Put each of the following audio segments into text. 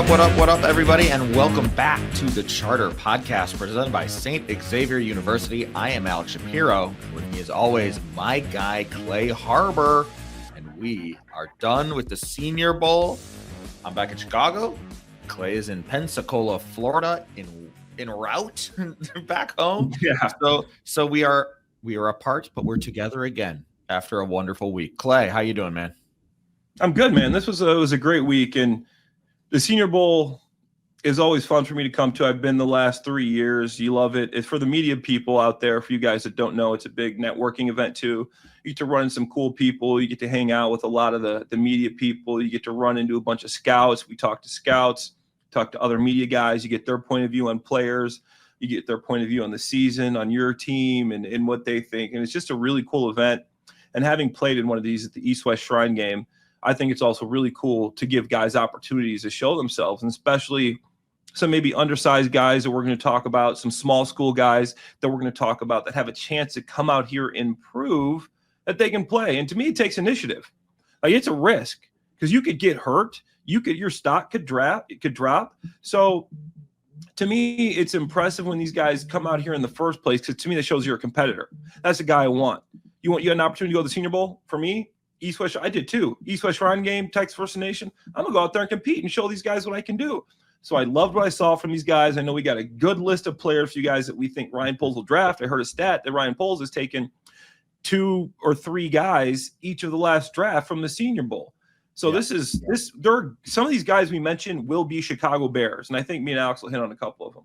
What up, everybody, and welcome back to the Charter Podcast presented by St. Xavier University. I am 𝗏𝗟Ce𝗰𝗶𝗹. With me, as always, my guy, Clay Harbor, and we are done with the Senior Bowl. I'm back in Chicago. Clay is in Pensacola, Florida, en route back home. Yeah. So we are apart, but we're together again after a wonderful week. Clay, how you doing, man? I'm good, man. This was a great week, and the Senior Bowl is always fun for me to come to. I've been the last 3 years. You love it. It's for the media people out there. For you guys that don't know, it's a big networking event too. You get to run into some cool people. You get to hang out with a lot of the media people. You get to run into a bunch of scouts. We talk to scouts, talk to other media guys. You get their point of view on players. You get their point of view on the season, on your team, and what they think. And it's just a really cool event. And having played in one of these at the East-West Shrine game, I think it's also really cool to give guys opportunities to show themselves, and especially some maybe undersized guys that we're going to talk about, some small school guys that we're going to talk about that have a chance to come out here and prove that they can play. And to me, it takes initiative. Like, it's a risk because you could get hurt. Your stock could drop. So to me, it's impressive when these guys come out here in the first place, because to me, that shows you're a competitor. That's the guy I want. You had an opportunity to go to the Senior Bowl? For me, East-West, I did too. East-West Shrine game, Texas First Nation. I'm going to go out there and compete and show these guys what I can do. So I loved what I saw from these guys. I know we got a good list of players for you guys that we think Ryan Poles will draft. I heard a stat that Ryan Poles has taken 2 or 3 guys each of the last draft from the Senior Bowl. So some of these guys we mentioned will be Chicago Bears. And I think me and Alex will hit on a couple of them.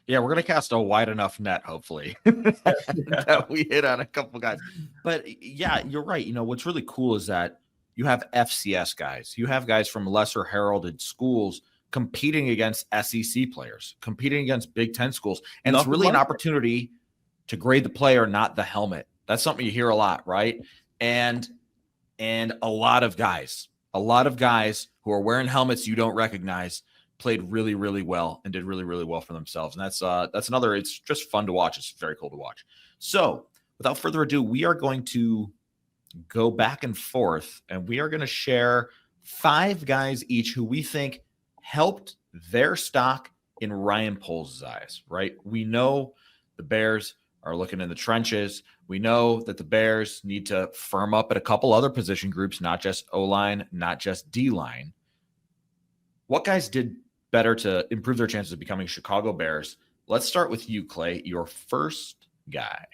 Yeah, we're going to cast a wide enough net, hopefully, that we hit on a couple guys. But, yeah, you're right. You know, what's really cool is that you have FCS guys. You have guys from lesser heralded schools competing against SEC players, competing against Big Ten schools. And it's really an opportunity to grade the player, not the helmet. That's something you hear a lot, right? And a lot of guys who are wearing helmets you don't recognize played really, really well and did really, really well for themselves. And that's another, it's just fun to watch. It's very cool to watch. So without further ado, we are going to go back and forth, and we are going to share 5 guys each who we think helped their stock in Ryan Poles' eyes, right? We know the Bears are looking in the trenches. We know that the Bears need to firm up at a couple other position groups, not just O-line, not just D-line. What guys did better to improve their chances of becoming Chicago Bears? Let's start with you, Clay, your first guy.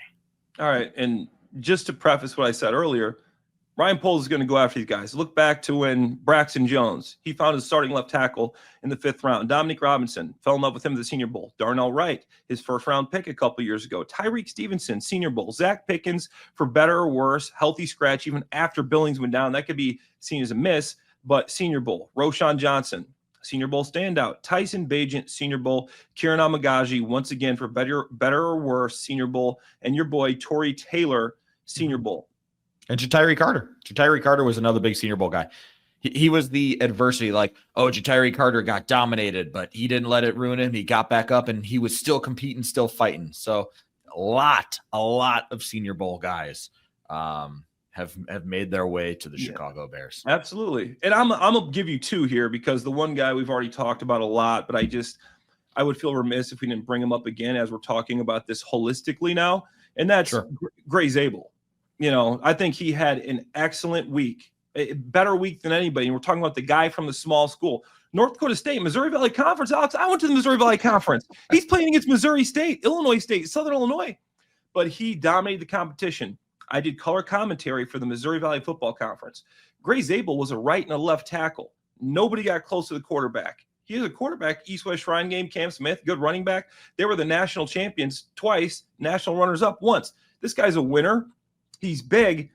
All right. And just to preface what I said earlier, Ryan Poles is going to go after these guys. Look back to when Braxton Jones, he found his starting left tackle in the 5th round. Dominique Robinson fell in love with him at the Senior Bowl. Darnell Wright, his first-round pick a couple years ago. Tyreek Stevenson, Senior Bowl. Zach Pickens, for better or worse, healthy scratch even after Billings went down. That could be seen as a miss, but Senior Bowl. Roschon Johnson, Senior Bowl standout. Tyson Bagent, Senior Bowl. Kieran 𝗏𝗏𝗏𝗏, once again, for better or worse, Senior Bowl. And your boy, Torrey Taylor, Senior Bowl. And 𝗏𝗏𝗏𝗏 Carter. 𝗏𝗏𝗏𝗏𝗏 Carter was another big Senior Bowl guy. He was the adversity, like, 𝗏𝗏𝗏𝗏𝗏𝗏 Carter got dominated, but he didn't let it ruin him. He got back up, and he was still competing, still fighting. So a lot of Senior Bowl guys have made their way to the Chicago Bears. Absolutely. And I'm going to give you 2 here, because the one guy we've already talked about a lot, but I would feel remiss if we didn't bring him up again as we're talking about this holistically now, and that's Gray Zabel. You know, I think he had an excellent week, a better week than anybody. And we're talking about the guy from the small school, North Dakota State, Missouri Valley Conference. Alex, I went to the Missouri Valley Conference. He's playing against Missouri State, Illinois State, Southern Illinois, but he dominated the competition. I did color commentary for the Missouri Valley Football Conference. Gray Zabel was a right and a left tackle. Nobody got close to the quarterback. He is a quarterback, East-West Shrine game, Cam Smith, good running back. They were the national champions twice, national runners-up once. This guy's a winner. He's big,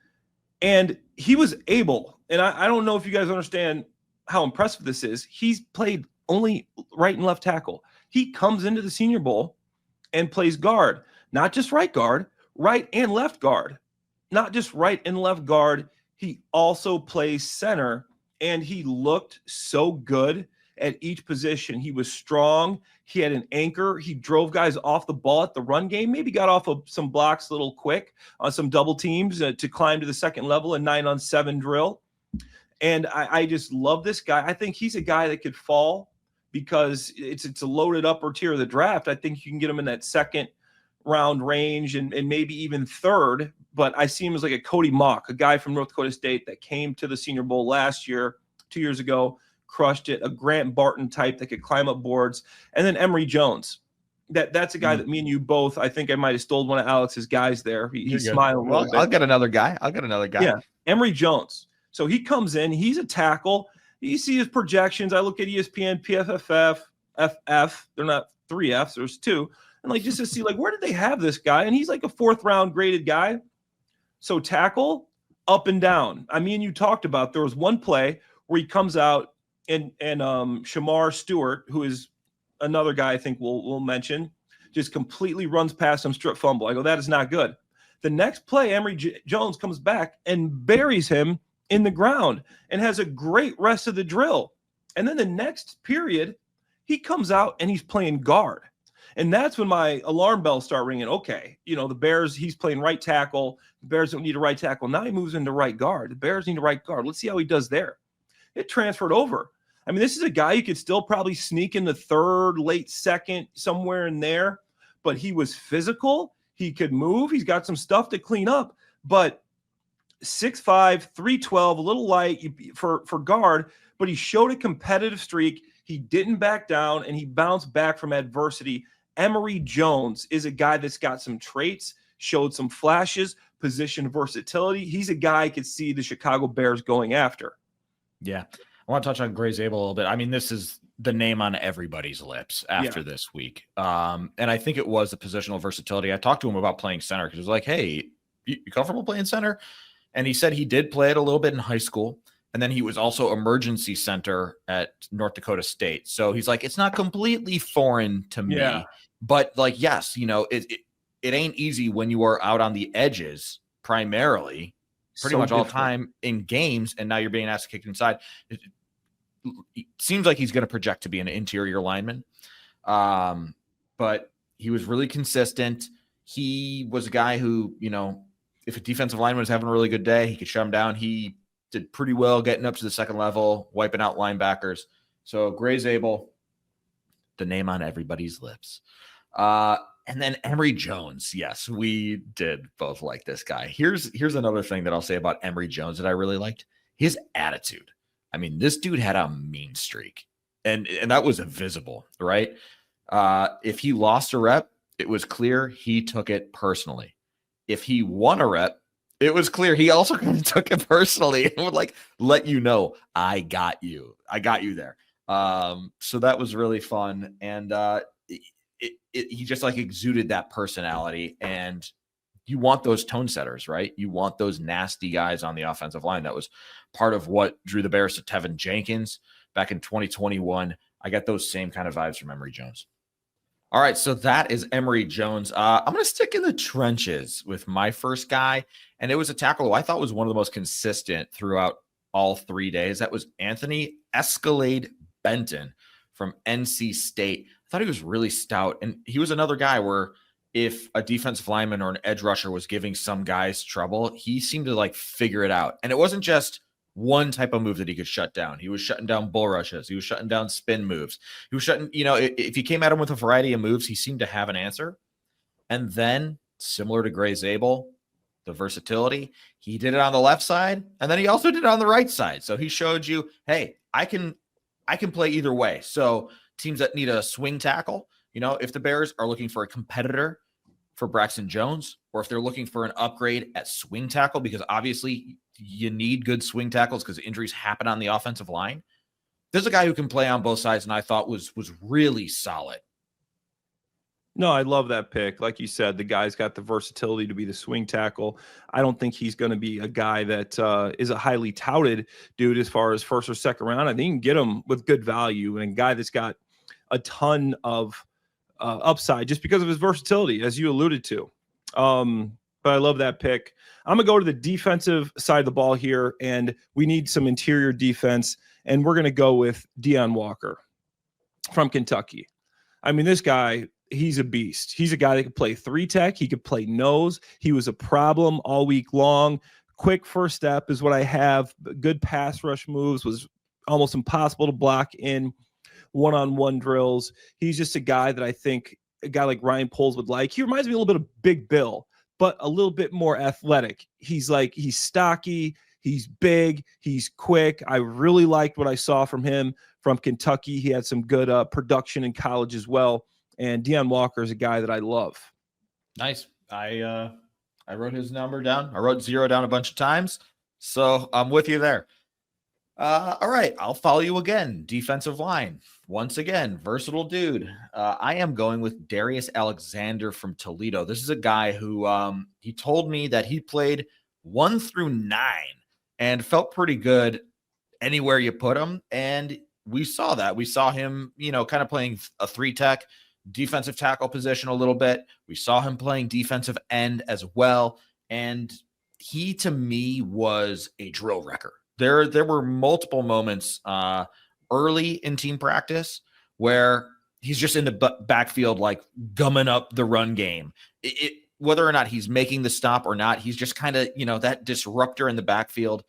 and he was able, and I don't know if you guys understand how impressive this is. He's played only right and left tackle. He comes into the Senior Bowl and plays guard, not just right guard, right and left guard. Not just right and left guard. He also plays center, and he looked so good at each position. He was strong. He had an anchor. He drove guys off the ball at the run game, maybe got off of some blocks a little quick on some double teams to climb to the second level, a 9-on-7 drill. And I just love this guy. I think he's a guy that could fall because it's a loaded upper tier of the draft. I think you can get him in that second round range and maybe even third. But I see him as like a Cody Mock, a guy from North Dakota State that came to the Senior Bowl last year, 2 years ago, crushed it, a Grant Barton type that could climb up boards. And then Emry Jones. That's a guy that me and you both, I think I might have stole one of Alex's guys there. He's smiling a little bit. I'll get another guy. Yeah, Emry Jones. So he comes in, he's a tackle. You see his projections. I look at ESPN, PFFF, FF. They're not 3 Fs, there's 2. And like just to see like where did they have this guy? And he's like a 4th round graded guy. So tackle up and down. I mean, you talked about there was one play where he comes out and Shamar Stewart, who is another guy I think we'll mention, just completely runs past him, strip fumble. I go, that is not good. The next play, Emry Jones comes back and buries him in the ground and has a great rest of the drill. And then the next period, he comes out and he's playing guard. And that's when my alarm bells start ringing. Okay, the Bears, he's playing right tackle. The Bears don't need a right tackle. Now he moves into right guard. The Bears need a right guard. Let's see how he does there. It transferred over. I mean, this is a guy you could still probably sneak in the 3rd, late 2nd, somewhere in there. But he was physical. He could move. He's got some stuff to clean up. But 6'5", 312, a little light for guard, but he showed a competitive streak. He didn't back down, and he bounced back from adversity. Emry Jones is a guy that's got some traits, showed some flashes, position versatility. He's a guy I could see the Chicago Bears going after. Yeah. I want to touch on 𝗲cie𝗶𝗹 a little bit. I mean, this is the name on everybody's lips after this week. And I think it was the positional versatility. I talked to him about playing center because it was like, hey, you comfortable playing center? And he said he did play it a little bit in high school. And then he was also emergency center at North Dakota State. So he's like, it's not completely foreign to me. Yeah. But like, yes, it ain't easy when you are out on the edges primarily, pretty much all the time in games. And now you're being asked to kick inside. It seems like he's going to project to be an interior lineman. But he was really consistent. He was a guy who, if a defensive lineman was having a really good day, he could shut him down. He did pretty well getting up to the second level, wiping out linebackers. So 𝗲cie𝗶𝗹, the name on everybody's lips. And then Emry Jones. Yes, we did both like this guy. Here's another thing that I'll say about Emry Jones that I really liked. His attitude. I mean, this dude had a mean streak. And that was visible, right? If he lost a rep, it was clear he took it personally. If he won a rep, it was clear he also kind of took it personally and would let you know, I got you. I got you there. So that was really fun. And he just exuded that personality, and you want those tone setters, right? You want those nasty guys on the offensive line. That was part of what drew the Bears to Tevin Jenkins back in 2021. I got those same kind of vibes from Emry Jones. All right, so that is Emry Jones. I'm going to stick in the trenches with my first guy, and it was a tackle who I thought was one of the most consistent throughout all 3 days. That was 𝗦cie 𝗰𝗶𝗹 from NC State. I thought he was really stout, and he was another guy where if a defensive lineman or an edge rusher was giving some guys trouble, he seemed to figure it out. And it wasn't just one type of move that he could shut down. He was shutting down bull rushes. He was shutting down spin moves. He was shutting, if you came at him with a variety of moves, he seemed to have an answer. And then, similar to 𝗲cie𝗶𝗹, the versatility, he did it on the left side, and then he also did it on the right side. So he showed you, hey, I can play either way. So teams that need a swing tackle, if the Bears are looking for a competitor for Braxton Jones, or if they're looking for an upgrade at swing tackle, because obviously you need good swing tackles because injuries happen on the offensive line. There's a guy who can play on both sides, and I thought was really solid. No, I love that pick. Like you said, the guy's got the versatility to be the swing tackle. I don't think he's going to be a guy that is a highly touted dude as far as first or second round. I think you can get him with good value, and a guy that's got a ton of upside just because of his versatility, as you alluded to. But I love that pick. I'm going to go to the defensive side of the ball here, and we need some interior defense, and we're going to go with Deone Walker from Kentucky. I mean, this guy, he's a beast. He's a guy that could play 3-tech. He could play nose. He was a problem all week long. Quick first step is what I have. Good pass rush moves, was almost impossible to block in. one-on-one drills. He's just a guy that I think a guy like Ryan Poles would like. He reminds me a little bit of Big Bill, but a little bit more athletic. He's stocky, he's big, he's quick. I really liked what I saw from him from Kentucky. He had some good production in college as well. And Deion Walker is a guy that I love. Nice. I wrote his number down. I wrote 0 down a bunch of times. So I'm with you there. All right. I'll follow you again. Defensive line. Once again, versatile dude. I am going with Darius Alexander from Toledo. This is a guy who he told me that he played 1 through 9 and felt pretty good anywhere you put him. And we saw that. We saw him, kind of playing a 3-tech defensive tackle position a little bit. We saw him playing defensive end as well. And he, to me, was a drill wrecker. There were multiple moments early in team practice where he's just in the backfield, like gumming up the run game. Whether or not he's making the stop or not, he's just kind of, that disruptor in the backfield.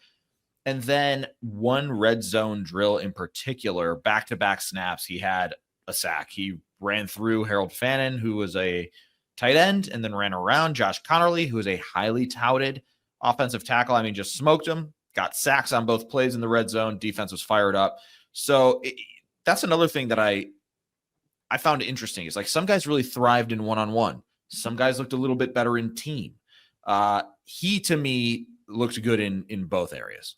And then one red zone drill in particular, back-to-back snaps, he had a sack. He ran through Harold Fannin, who was a tight end, and then ran around Josh Connerly, who was a highly touted offensive tackle. I mean, just smoked him, got sacks on both plays in the red zone. Defense was fired up. So that's another thing that I found interesting. Is like some guys really thrived in one-on-one. Some guys looked a little bit better in team. He, to me, looked good in both areas.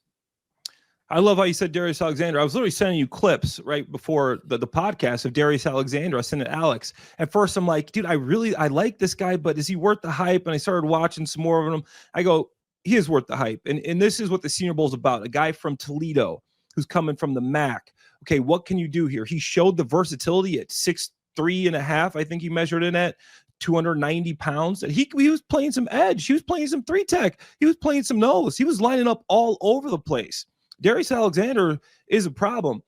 I love how you said Darius Alexander. I was literally sending you clips right before the podcast of Darius Alexander. I sent it to Alex. At first, I'm like, dude, I like this guy, but is he worth the hype? And I started watching some more of him. I go, he is worth the hype. And this is what the Senior Bowl is about. A guy from Toledo who's coming from the MAC. Okay, what can you do here? He showed the versatility at 6'3.5". I think he measured in at 290 pounds. And he was playing some edge. He was playing some 3-tech. He was playing some nose. He was lining up all over the place. Darius Alexander is a problem.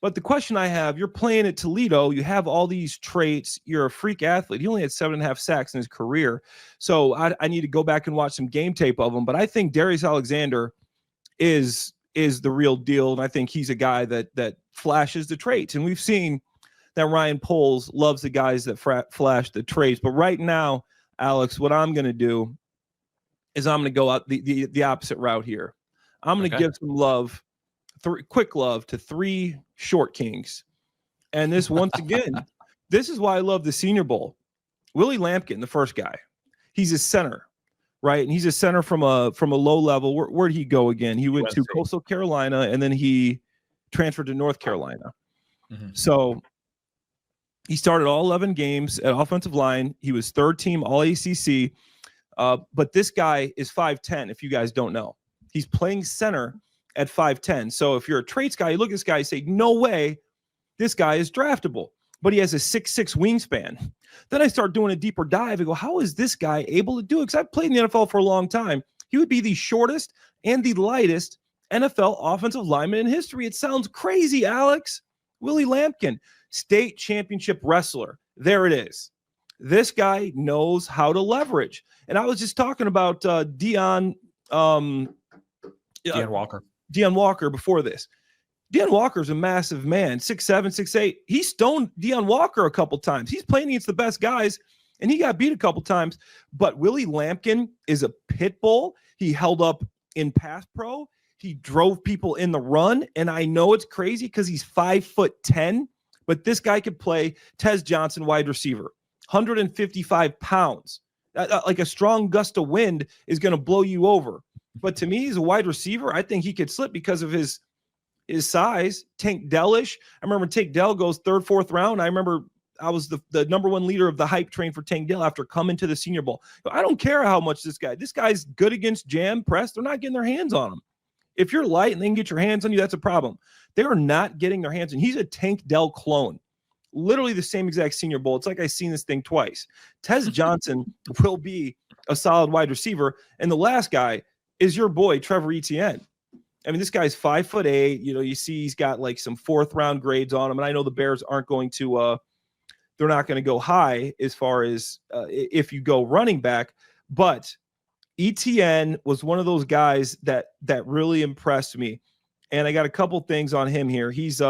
But the question I have, you're playing at Toledo. You have all these traits. You're a freak athlete. He only had 7.5 sacks in his career. So I need to go back and watch some game tape of him. But I think Darius Alexander is the real deal. And I think he's a guy that flashes the traits. And we've seen that Ryan Poles loves the guys that flash the traits. But right now, Alex, what I'm going to do is I'm going to go out the opposite route here. I'm going to give some love, quick love to 3 short kings. And this, once again, this is why I love the Senior Bowl. Willie Lampkin, the first guy, he's a center, right? And he's a center from a low level. Where did he go again? He went to Coastal Carolina, and then he transferred to North Carolina. Mm-hmm. So he started all 11 games at offensive line. He was 3rd team All-ACC. But this guy is 5'10", if you guys don't know. He's playing center at 5'10". So if you're a traits guy, you look at this guy, you say, no way, this guy is draftable. But he has a 6'6" wingspan. Then I start doing a deeper dive and go, how is this guy able to do it? Because I've played in the NFL for a long time. He would be the shortest and the lightest NFL offensive lineman in history. It sounds crazy, Alex. Willie Lampkin, state championship wrestler. There it is. This guy knows how to leverage. And I was just talking about Deion Walker before this. Deion Walker's a massive man, 6'7", 6'8". He stoned Deion Walker a couple times. He's playing against the best guys, and he got beat a couple times. But Willie Lampkin is a pit bull. He held up in pass pro. He drove people in the run, and I know it's crazy because he's 5'10", but this guy could play Tez Johnson wide receiver, 155 pounds. Like a strong gust of wind is going to blow you over. But to me, he's a wide receiver. I think he could slip because of his size. Tank Dell-ish. I remember Tank Dell goes 3rd, 4th round. I remember I was the number 1 leader of the hype train for Tank Dell after coming to the Senior Bowl. I don't care how much this guy's good against jam press. They're not getting their hands on him. If you're light and they can get your hands on you, that's a problem. They are not getting their hands on. He's a Tank Dell clone. Literally the same exact Senior Bowl. It's like I've seen this thing twice. Tez Johnson will be a solid wide receiver. And the last guy is your boy, Trevor Etienne. I mean, this guy's 5'8". You see he's got like some 4th round grades on him. And I know the Bears aren't going to, they're not going to go high as far as if you go running back. But Etienne was one of those guys that really impressed me. And I got a couple things on him here. He's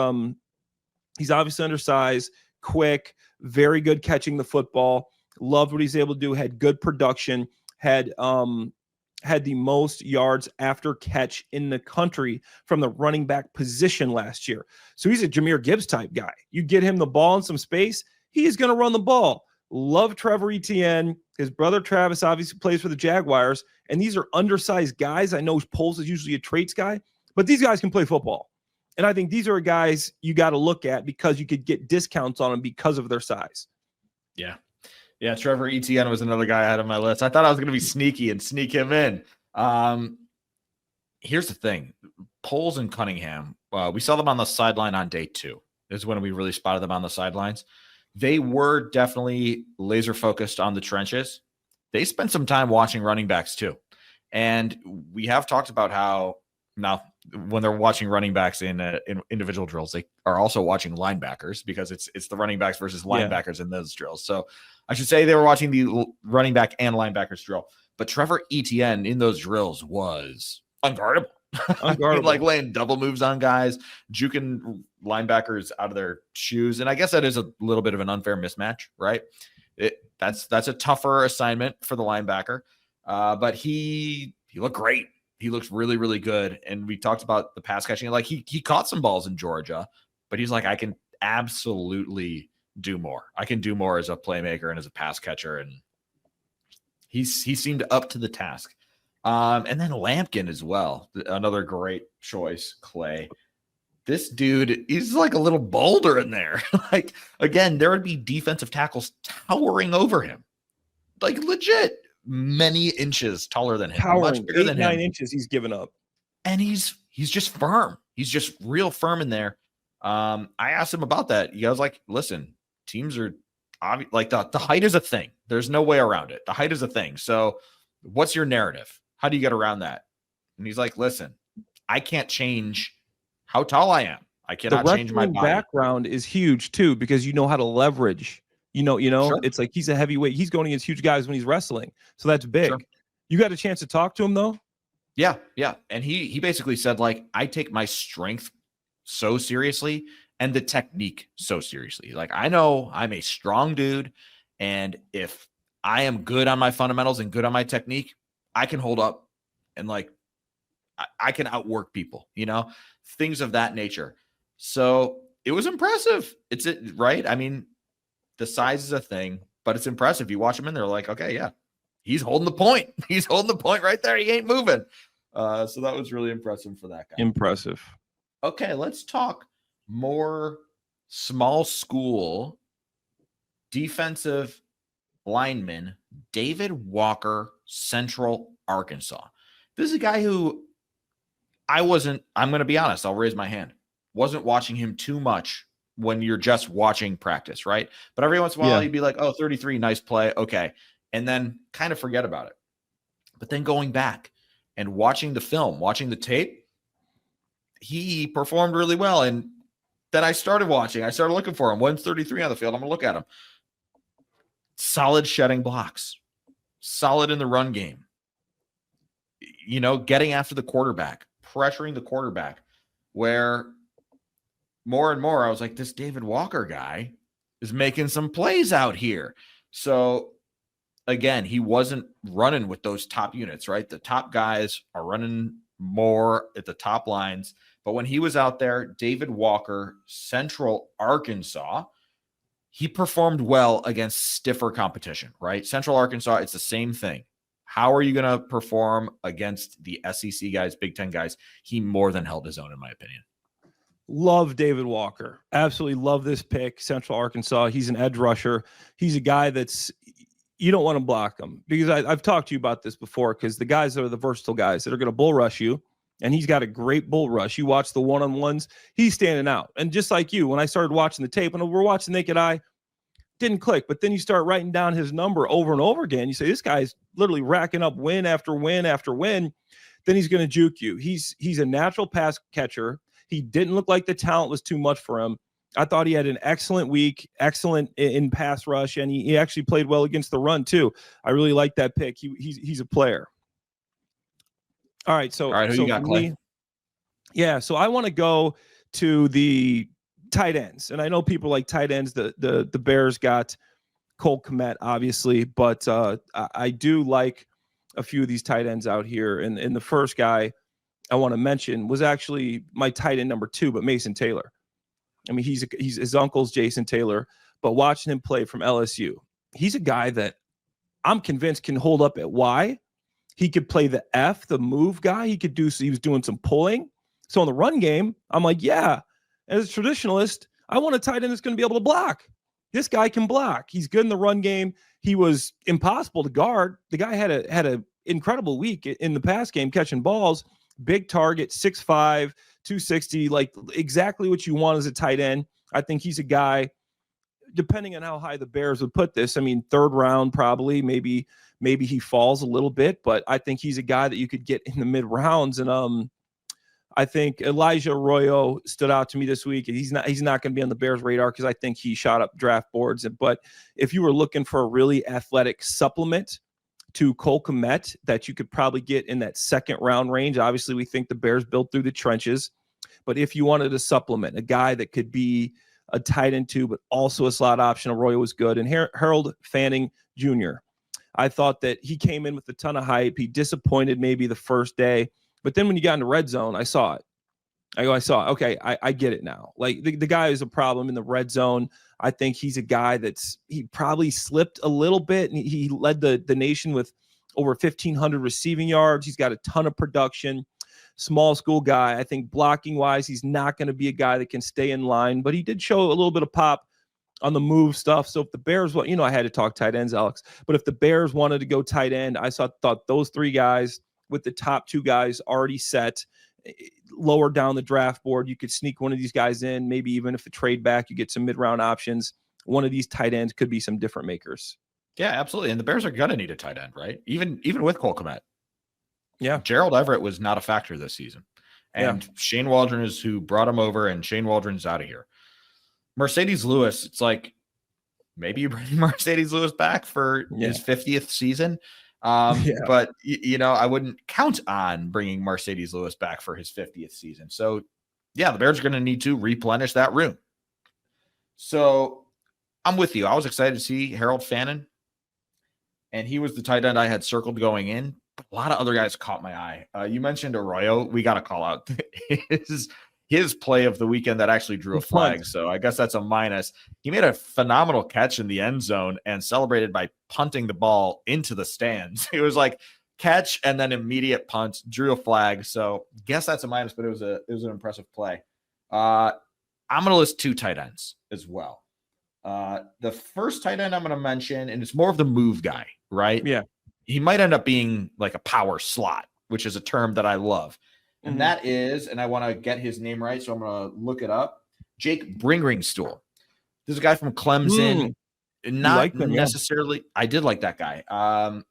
He's obviously undersized, quick, very good catching the football. Loved what he's able to do. Had good production. Had the most yards after catch in the country from the running back position last year. So he's a Jahmyr Gibbs type guy. You get him the ball in some space, he is going to run the ball. Love Trevor Etienne. His brother Travis obviously plays for the Jaguars. And these are undersized guys. I know Poles is usually a traits guy, but these guys can play football. And I think these are guys you got to look at because you could get discounts on them because of their size. Yeah. Yeah, Trevor Etienne was another guy I had on my list. I thought I was going to be sneaky and sneak him in. Here's the thing. Poles and Cunningham, we saw them on the sideline on day 2. This is when we really spotted them on the sidelines. They were definitely laser focused on the trenches. They spent some time watching running backs too. And we have talked about how now when they're watching running backs in individual drills, they are also watching linebackers because it's the running backs versus linebackers in those drills. So I should say they were watching the running back and linebackers drill. But Trevor Etienne in those drills was unguardable. I mean, like laying double moves on guys, juking linebackers out of their shoes. And I guess that is a little bit of an unfair mismatch, right? That's a tougher assignment for the linebacker. But he looked great. He looks really, really good. And we talked about the pass catching. Like he caught some balls in Georgia, but he's like, I can absolutely do more. I can do more as a playmaker and as a pass catcher. And he seemed up to the task. And then Lampkin as well. Another great choice, Clay. This dude, he's like a little boulder in there. Like, again, there would be defensive tackles towering over him. Like, legit many inches taller than him. Towering, much bigger than 9 him. inches he's given up. And he's just firm. He's just real firm in there. I asked him about that. He was like, listen, teams are like the height is a thing. There's no way around it. The height is a thing. So what's your narrative? How do you get around that? And he's like, listen, I can't change how tall I am. I cannot change my body. Background is huge too, because you know how to leverage. Sure. It's like he's a heavyweight. He's going against huge guys when he's wrestling. So that's big. Sure. You got a chance to talk to him though? Yeah. Yeah. And he basically said, like, I take my strength so seriously and the technique so seriously. Like, I know I'm a strong dude. And if I am good on my fundamentals and good on my technique, I can hold up and like, I can outwork people, things of that nature. So it was impressive. It's it, right? I mean, the size is a thing, but it's impressive. You watch him in there, like, okay, yeah, he's holding the point. He's holding the point right there. He ain't moving. So that was really impressive for that guy. Impressive. Okay, let's talk more small school defensive lineman, David Walker, Central Arkansas. This is a guy who I'm going to be honest, I'll raise my hand. Wasn't watching him too much when you're just watching practice, right? But every once in a while, you'd be like, oh, 33, nice play. Okay. And then kind of forget about it. But then going back and watching the film, watching the tape, he performed really well. And then I started looking for him. 133 on the field. I'm going to look at him. Solid shedding blocks. Solid in the run game. Getting after the quarterback, pressuring the quarterback, where more and more I was like, this David Walker guy is making some plays out here. So again, he wasn't running with those top units, right? The top guys are running more at the top lines. But when he was out there, David Walker, Central Arkansas, he performed well against stiffer competition, right? Central Arkansas, it's the same thing. How are you going to perform against the SEC guys, Big Ten guys? He more than held his own, in my opinion. Love David Walker. Absolutely love this pick. Central Arkansas. He's an edge rusher. He's a guy you don't want to block him, because I've talked to you about this before, because the guys that are the versatile guys that are going to bull rush you, and he's got a great bull rush. You watch the one-on-ones, he's standing out. And just like you, when I started watching the tape, and we're watching naked eye, didn't click. But then you start writing down his number over and over again. You say, this guy's literally racking up win after win after win. Then he's going to juke you. He's a natural pass catcher. He didn't look like the talent was too much for him. I thought he had an excellent week, excellent in pass rush, and he actually played well against the run too. I really like that pick. He's a player. All right, who you got, Clay? Yeah, so I want to go to the tight ends. And I know people like tight ends. The Bears got 𝗗cie𝗰𝗹 obviously, but I do like a few of these tight ends out here. And the first guy I want to mention was actually my tight end number 2, but Mason Taylor. I mean, he's his uncle's Jason Taylor, but watching him play from LSU, he's a guy that I'm convinced can hold up at Y. He could play the F, the move guy. He was doing some pulling. So in the run game, I'm like, yeah, as a traditionalist, I want a tight end that's going to be able to block. This guy can block. He's good in the run game. He was impossible to guard. The guy had a incredible week in the pass game, catching balls, big target, 6'5", 260, like exactly what you want as a tight end. I think he's a guy, depending on how high the Bears would put this. I mean, 3rd round, probably, maybe he falls a little bit, but I think he's a guy that you could get in the mid rounds. And I think Elijah Arroyo stood out to me this week. He's not going to be on the Bears radar because I think he shot up draft boards. But if you were looking for a really athletic supplement to 𝗗cie𝗰𝗹 that you could probably get in that 2nd round range, obviously we think the Bears built through the trenches. But if you wanted a supplement, a guy that could be a tight end 2, but also a slot option, Arroyo was good. And Harold Fanning Jr., I thought that he came in with a ton of hype. He disappointed maybe the first day. But then when you got into red zone, I saw it. Okay, I get it now. Like the guy is a problem in the red zone. I think he's a guy he probably slipped a little bit. And he led the nation with over 1,500 receiving yards. He's got a ton of production. Small school guy. I think blocking wise, he's not going to be a guy that can stay in line, but he did show a little bit of pop on the move stuff. So if the Bears, I had to talk tight ends, Alex, but if the Bears wanted to go tight end, I thought those 3 guys with the top 2 guys already set, lower down the draft board, you could sneak one of these guys in. Maybe even if a trade back, you get some mid-round options. One of these tight ends could be some different makers. Yeah, absolutely. And the Bears are going to need a tight end, right? Even with 𝗗cie𝗰𝗹. Yeah. Gerald Everett was not a factor this season. And Shane Waldron is who brought him over, and Shane Waldron's out of here. Mercedes Lewis, it's like maybe you bring Mercedes Lewis back for his 50th season. But, I wouldn't count on bringing Mercedes Lewis back for his 50th season. So, the Bears are going to need to replenish that room. So, I'm with you. I was excited to see Harold Fanning, and he was the tight end I had circled going in. But a lot of other guys caught my eye. You mentioned Arroyo. We got to call out his play of the weekend that actually drew a flag. So I guess that's a minus. He made a phenomenal catch in the end zone and celebrated by punting the ball into the stands. It was like catch and then immediate punt, drew a flag. So guess that's a minus, but it was an impressive play. I'm going to list 2 tight ends as well. The first tight end I'm going to mention, and it's more of the move guy, right? Yeah. He might end up being like a power slot, which is a term that I love. And that is, and I want to get his name right, so I'm going to look it up, Jake Bringringstool. This is a guy from Clemson. Not necessarily. I did like that guy.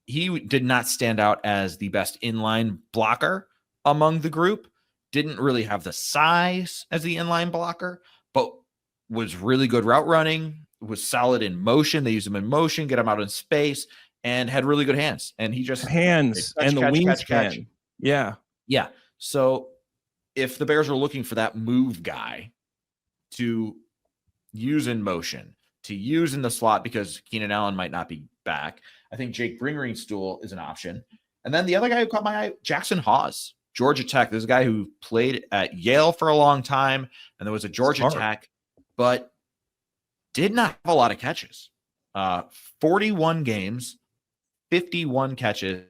He did not stand out as the best inline blocker among the group. Didn't really have the size as the inline blocker, but was really good route running, was solid in motion. They used him in motion, get him out in space, and had really good hands. And he just hands and the wingspan. Yeah. Yeah. So if the Bears are looking for that move guy to use in motion, to use in the slot because Keenan Allen might not be back, I think Jake Bringringstool is an option. And then the other guy who caught my eye, Jackson Hawes, Georgia Tech. This is a guy who played at Yale for a long time, and there was a Georgia Tech, but did not have a lot of catches. 41 games, 51 catches,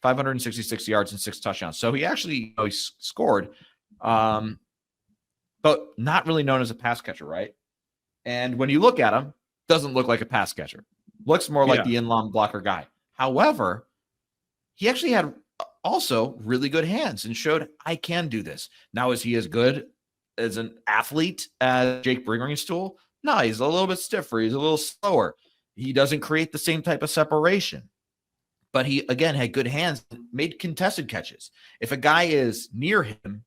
566 yards and 6 touchdowns. So he actually scored, but not really known as a pass catcher, right? And when you look at him, doesn't look like a pass catcher. Looks more like the inline blocker guy. However, he actually had also really good hands and showed I can do this. Now, is he as good as an athlete as Jake Bringringstool? No, he's a little bit stiffer. He's a little slower. He doesn't create the same type of separation. But he, again, had good hands, made contested catches. If a guy is near him,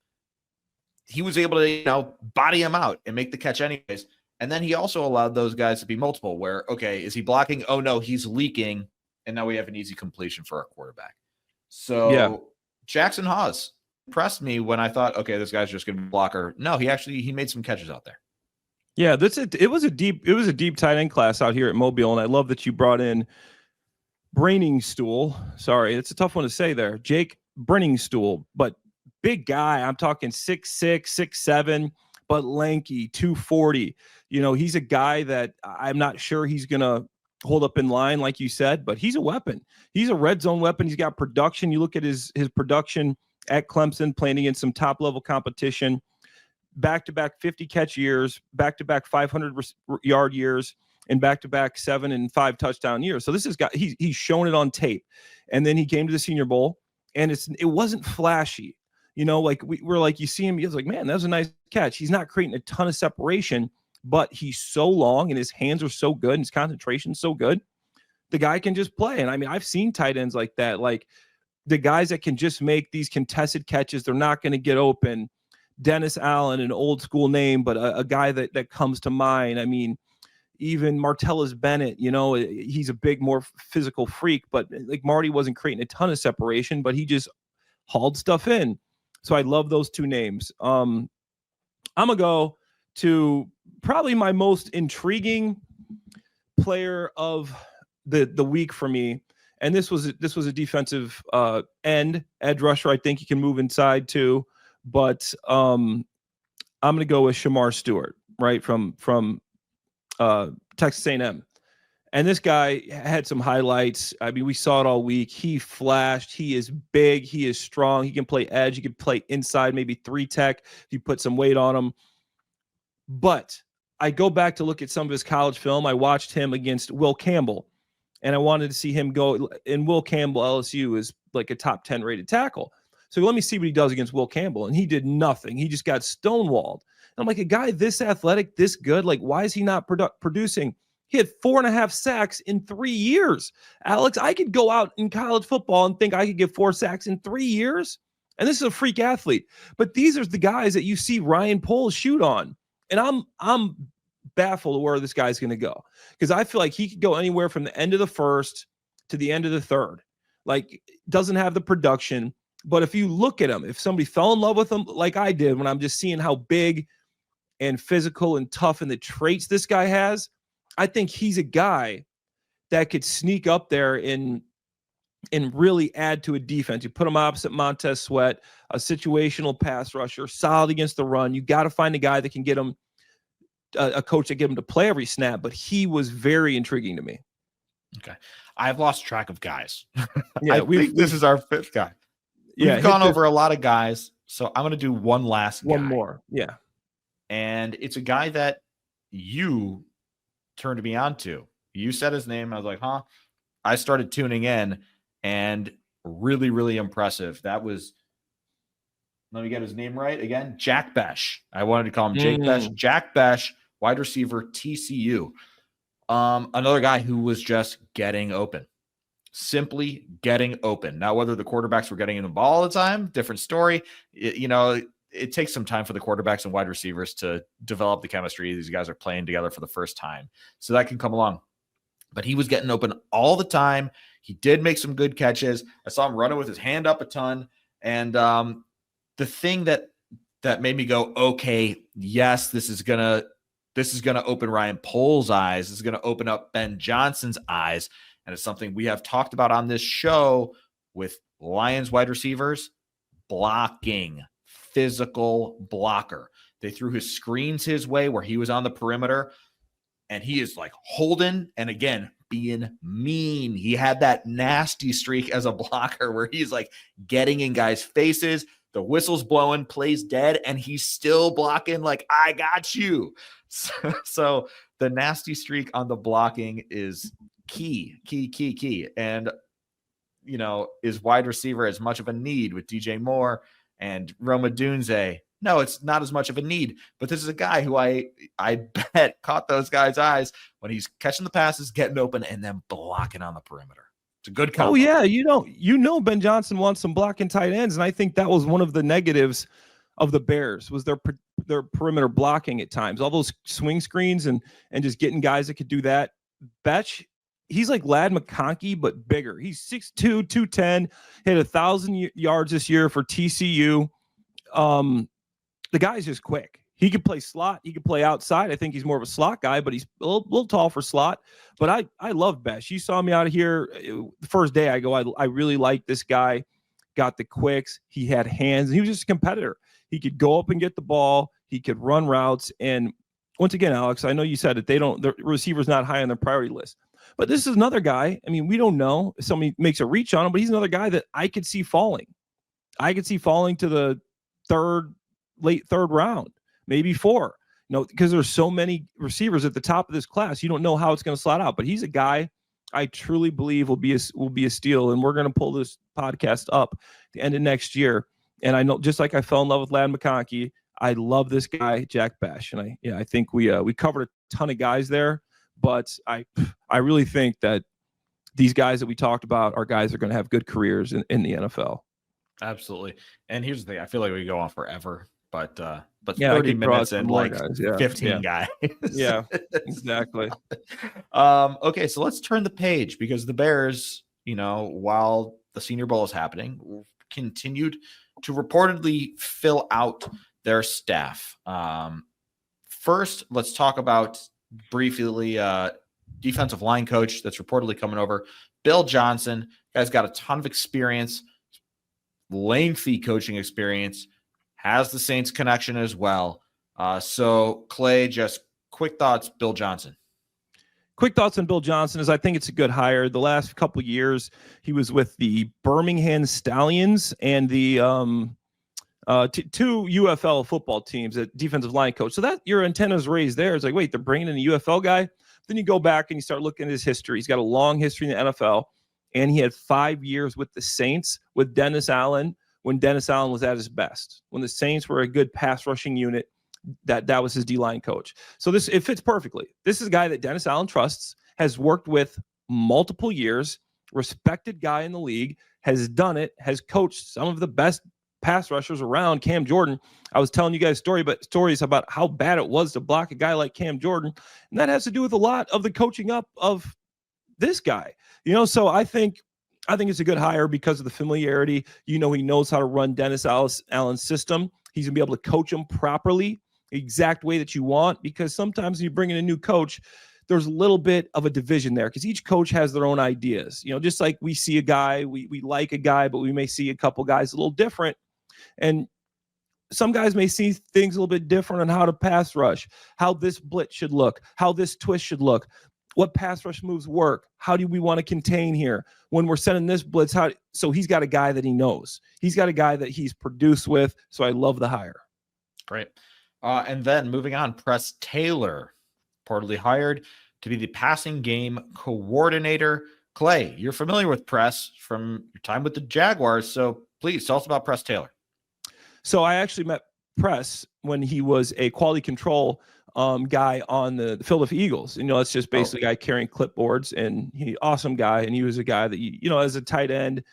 he was able to, body him out and make the catch anyways. And then he also allowed those guys to be multiple where, okay, is he blocking? Oh, no, he's leaking. And now we have an easy completion for our quarterback. So Jackson Hawes, impressed me when I thought, okay, this guy's just going to be a blocker. No, he made some catches out there. Yeah, it was a deep tight end class out here at Mobile, and I love that you brought in Brainingstool. Sorry, it's a tough one to say there. Jake Brainingstool, but big guy. I'm talking 6'6", 6'7", but lanky, 240. You know, he's a guy that I'm not sure he's going to hold up in line, like you said, but he's a weapon. He's a red zone weapon. He's got production. You look at his production at Clemson, playing against some top-level competition, back-to-back 50-catch years, back-to-back 500-yard years, and back-to-back 7 and 5 touchdown years. So this is he's shown it on tape. And then he came to the Senior Bowl, and it wasn't flashy. You know, like we're like, you see him, he's like, man, that was a nice catch. He's not creating a ton of separation, but he's so long and his hands are so good and his concentration's so good. The guy can just play. And I mean, I've seen tight ends like that, like the guys that can just make these contested catches. They're not going to get open. Dennis Allen, an old school name, but a guy that comes to mind. I mean, even Martellus Bennett, you know, he's a big, more physical freak, but like Marty wasn't creating a ton of separation, but he just hauled stuff in. So I love those two names. I'm going to go to probably my most intriguing player of the week for me. And this was a defensive end, edge rusher. I think he can move inside too. But I'm going to go with Shemar Stewart, right, from Texas A&M. And this guy had some highlights. I mean, we saw it all week. He flashed. He is big. He is strong. He can play edge. He can play inside, maybe 3-tech if you put some weight on him. But I go back to look at some of his college film. I watched him against Will Campbell, and I wanted to see him go. And Will Campbell, LSU, is like a top 10 rated tackle. So let me see what he does against Will Campbell. And he did nothing. He just got stonewalled. And I'm like, a guy this athletic, this good, like, why is he not producing? He had 4.5 sacks in 3 years. Alex, I could go out in college football and think I could get 4 sacks in 3 years. And this is a freak athlete. But these are the guys that you see Ryan Poles shoot on. And I'm baffled where this guy's going to go, because I feel like he could go anywhere from the end of the first to the end of the third. Like, doesn't have the production. But if you look at him, if somebody fell in love with him like I did when I'm just seeing how big and physical and tough and the traits this guy has, I think he's a guy that could sneak up there and really add to a defense. You put him opposite Montez Sweat, a situational pass rusher, solid against the run. You got to find a guy that can get him, a coach that get him to play every snap. But he was very intriguing to me. Okay. I've lost track of guys. Yeah, I think this is our 5th guy. We've gone over a lot of guys, so I'm going to do one last guy. One more, yeah. And it's a guy that you turned me on to. You said his name. I was like, huh? I started tuning in, and really, really impressive. That was, let me get his name right again, Jack Bech. I wanted to call him Jake Bech. Jack Bech, wide receiver, TCU. Another guy who was just getting open. Simply getting open. Now, whether the quarterbacks were getting in the ball all the time, different story. It takes some time for the quarterbacks and wide receivers to develop the chemistry. These guys are playing together for the first time, so that can come along. But he was getting open all the time. He did make some good catches. I saw him running with his hand up a ton. And the thing that made me go, okay, yes, this is gonna open Ryan Poles' eyes. This is gonna open up Ben Johnson's eyes. And it's something we have talked about on this show with Lions wide receivers: blocking, physical blocker. They threw his screens his way where he was on the perimeter, and he is like holding and, again, being mean. He had that nasty streak as a blocker where he's like getting in guys' faces. The whistle's blowing, plays dead, and he's still blocking like, I got you. So the nasty streak on the blocking is key. And, is wide receiver as much of a need with DJ Moore and Rome Odunze? No, it's not as much of a need. But this is a guy who I bet caught those guys' eyes when he's catching the passes, getting open, and then blocking on the perimeter. It's a good combo. Oh, yeah. Ben Johnson wants some blocking tight ends, and I think that was one of the negatives of the Bears was their perimeter blocking at times. All those swing screens and just getting guys that could do that. Bech, he's like Ladd McConkey, but bigger. He's 6'2", 210, hit 1,000 yards this year for TCU. the guy's just quick. He could play slot. He could play outside. I think he's more of a slot guy, but he's a little tall for slot. But I love Bech. You saw me out of here the first day. I go, I really like this guy. Got the quicks. He had hands. And he was just a competitor. He could go up and get the ball. He could run routes. And once again, Alex, I know you said that the receiver's not high on their priority list. But this is another guy. I mean, we don't know if somebody makes a reach on him, but he's another guy that I could see falling. I could see falling to the late third round, maybe 4. Because there's so many receivers at the top of this class. You don't know how it's going to slot out. But he's a guy I truly believe will be a steal. And we're going to pull this podcast up at the end of next year. And I know, just like I fell in love with 𝗦cie𝗰𝗶𝗹, I love this guy, Jack Bech. And I think we covered a ton of guys there. But I really think that these guys that we talked about are guys that are going to have good careers in the NFL. Absolutely. And here's the thing. I feel like we go on forever, but yeah, 30 minutes and like guys. 15 guys. Yeah, exactly. Okay, so let's turn the page, because the Bears, while the Senior Bowl is happening, continued to reportedly fill out their staff. First, let's talk about briefly defensive line coach that's reportedly coming over, Bill Johnson. Guy's got a ton of experience, lengthy coaching experience, has the Saints connection as well. So Clay, just quick thoughts, Bill Johnson. Quick thoughts on Bill Johnson is I think it's a good hire. The last couple of years, he was with the Birmingham Stallions and the two UFL football teams at defensive line coach. So that your antennas raised there. It's like, wait, they're bringing in a UFL guy. Then you go back and you start looking at his history. He's got a long history in the NFL, and he had 5 years with the Saints with Dennis Allen when Dennis Allen was at his best. When the Saints were a good pass rushing unit, that was his D-line coach. So it fits perfectly. This is a guy that Dennis Allen trusts, has worked with multiple years, respected guy in the league, has done it, has coached some of the best pass rushers around. Cam Jordan, I was telling you guys stories about how bad it was to block a guy like Cam Jordan, and that has to do with a lot of the coaching up of this guy. So I think it's a good hire because of the familiarity. He knows how to run Dennis Allen's system. He's gonna be able to coach him properly, the exact way that you want, because sometimes when you bring in a new coach, there's a little bit of a division there because each coach has their own ideas. Just like we see a guy, we like a guy, but we may see a couple guys a little different. And some guys may see things a little bit different on how to pass rush, how this blitz should look, how this twist should look, what pass rush moves work, how do we want to contain here when we're sending this blitz. So he's got a guy that he knows. He's got a guy that he's produced with. So I love the hire. Great. And then moving on, Press Taylor, reportedly hired to be the passing game coordinator. Clay, you're familiar with Press from your time with the Jaguars, so please tell us about Press Taylor. So I actually met Press when he was a quality control guy on the Philadelphia Eagles. It's just basically a guy carrying clipboards, and awesome guy. And he was a guy that, as a tight end,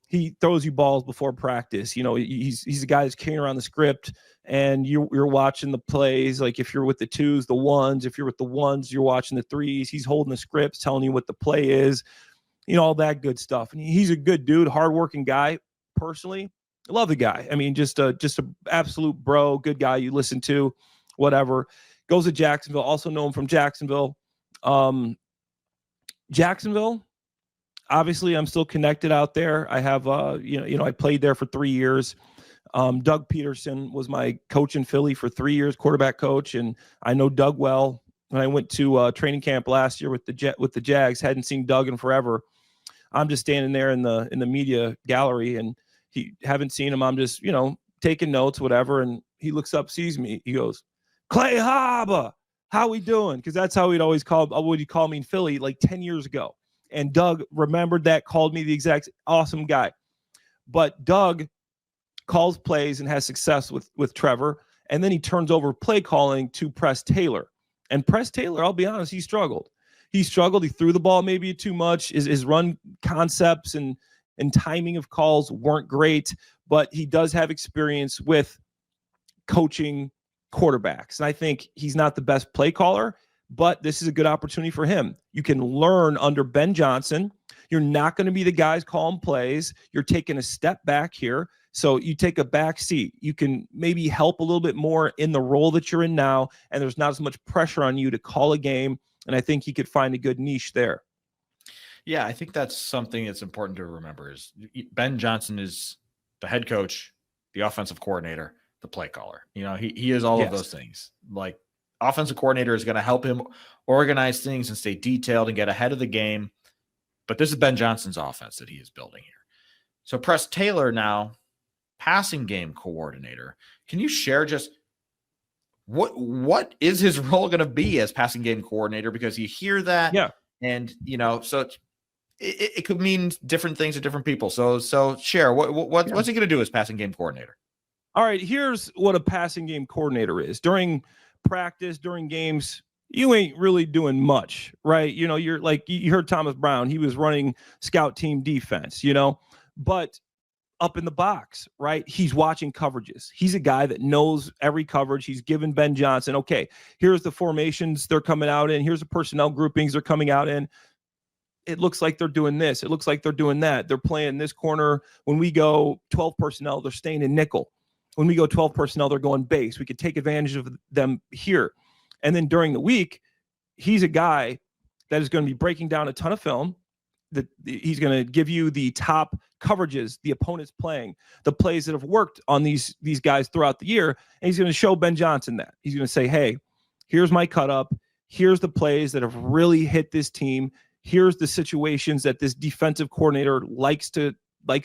he throws you balls before practice. He's a guy that's carrying around the script, and you're watching the plays. Like if you're with the 2s, the 1s, if you're with the 1s, you're watching the 3s. He's holding the scripts, telling you what the play is, all that good stuff. And he's a good dude, hardworking guy. Personally, I love the guy. I mean, just a absolute bro, good guy you listen to, whatever. Goes to Jacksonville. Also know him from Jacksonville. Jacksonville, obviously, I'm still connected out there. I have, I played there for 3 years. Doug Peterson was my coach in Philly for 3 years, quarterback coach, and I know Doug well. When I went to training camp last year with the Jags, hadn't seen Doug in forever. I'm just standing there in the media gallery, and haven't seen him. I'm just taking notes, whatever. And he looks up, sees me. He goes, "Clay Harbor, how we doing?" Because that's how he'd always would he call me in Philly like 10 years ago. And Doug remembered that, called me the exact awesome guy. But Doug calls plays and has success with Trevor. And then he turns over play calling to Press Taylor. And Press Taylor, I'll be honest, he struggled. He threw the ball maybe too much. His run concepts and timing of calls weren't great. But he does have experience with coaching quarterbacks. And I think he's not the best play caller, but this is a good opportunity for him. You can learn under Ben Johnson. You're not going to be the guys calling plays. You're taking a step back here. So you take a back seat. You can maybe help a little bit more in the role that you're in now, and there's not as much pressure on you to call a game. And I think he could find a good niche there. Yeah, I think that's something that's important to remember is Ben Johnson is the head coach, the offensive coordinator, the play caller. You know, he is all of those things. Like, offensive coordinator is going to help him organize things and stay detailed and get ahead of the game. But this is Ben Johnson's offense that he is building here. So Press Taylor now, passing game coordinator. Can you share just what is his role going to be as passing game coordinator? Because you hear that, and you know, so it could mean different things to different people. So share what's he going to do as passing game coordinator? All right, here's what a passing game coordinator is. During practice, during games, you ain't really doing much, right? You know, you're like, you heard Thomas Brown, he was running scout team defense, you know, but up in the box, right? He's watching coverages. He's a guy that knows every coverage. He's given Ben Johnson, okay, here's the formations they're coming out in. Here's the personnel groupings they're coming out in. It looks like they're doing this. It looks like they're doing that. They're playing this corner. When we go 12 personnel, they're staying in nickel. When we go 12 personnel, they're going base. We could take advantage of them here. And then during the week, he's a guy that is going to be breaking down a ton of film. That he's going to give you the top coverages the opponent's playing, the plays that have worked on these guys throughout the year. And he's going to show Ben Johnson that. He's going to say, hey, here's my cut up. Here's the plays that have really hit this team. Here's the situations that this defensive coordinator likes to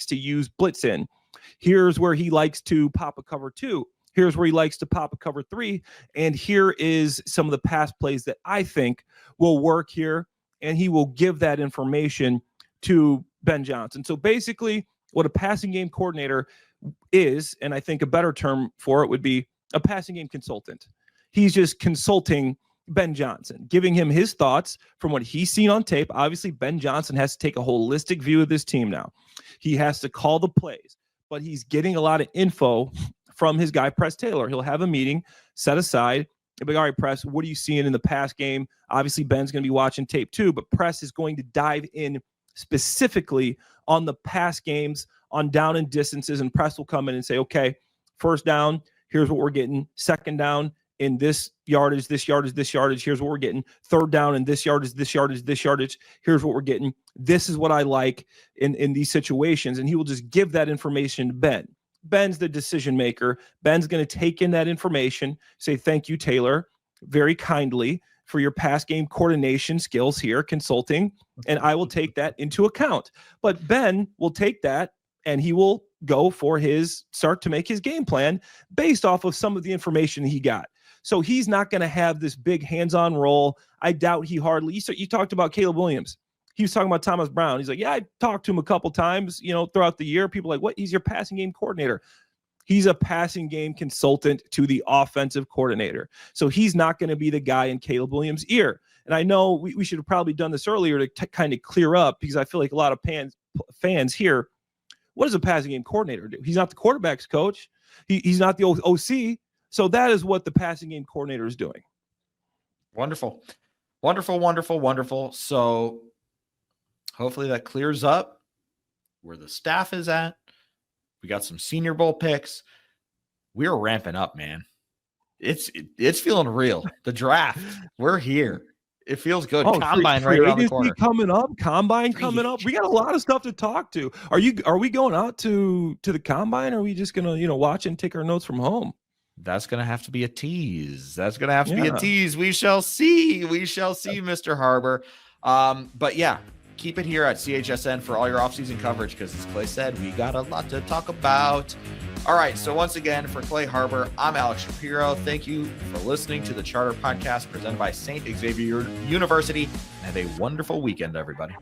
use blitz in. Here's where he likes to pop a cover 2. Here's where he likes to pop a cover 3. And here is some of the pass plays that I think will work here. And he will give that information to Ben Johnson. So basically what a passing game coordinator is, and I think a better term for it would be a passing game consultant. He's just consulting Ben Johnson, giving him his thoughts from what he's seen on tape. Obviously, Ben Johnson has to take a holistic view of this team now. He has to call the plays, but he's getting a lot of info from his guy, Press Taylor. He'll have a meeting set aside. He'll be, all right, Press, what are you seeing in the pass game? Obviously, Ben's going to be watching tape too, but Press is going to dive in specifically on the pass games, on down and distances, and Press will come in and say, okay, first down, here's what we're getting. Second down, in this yardage, this yardage, this yardage, here's what we're getting. Third down in this yardage, this yardage, this yardage, here's what we're getting. This is what I like in these situations. And he will just give that information to Ben. Ben's the decision maker. Ben's going to take in that information, say, thank you, Taylor, very kindly for your pass game coordination skills here, consulting, and I will take that into account. But Ben will take that and he will go for start to make his game plan based off of some of the information he got. So he's not going to have this big hands-on role. I doubt he hardly. You talked about Caleb Williams. He was talking about Thomas Brown. He's like, yeah, I talked to him a couple times, throughout the year. People are like, what? He's your passing game coordinator. He's a passing game consultant to the offensive coordinator. So he's not going to be the guy in Caleb Williams' ear. And I know we should have probably done this earlier to kind of clear up, because I feel like a lot of fans here, what does a passing game coordinator do? He's not the quarterback's coach. He's not the OC. So that is what the passing game coordinator is doing. Wonderful. Wonderful, wonderful, wonderful. So hopefully that clears up where the staff is at. We got some Senior Bowl picks. We're ramping up, man. It's feeling real. The draft, we're here. It feels good. Combine right around the corner. Coming up, combine coming up. We got a lot of stuff to talk to. Are we going out to the combine, or are we just gonna watch and take our notes from home? That's going to have to be a tease. That's going to have to be a tease. We shall see. We shall see, Mr. Harbor. But yeah, keep it here at CHSN for all your offseason coverage, because as Clay said, we got a lot to talk about. All right. So once again, for Clay Harbor, I'm Alex Shapiro. Thank you for listening to the Charter Podcast presented by St. Xavier University. Have a wonderful weekend, everybody.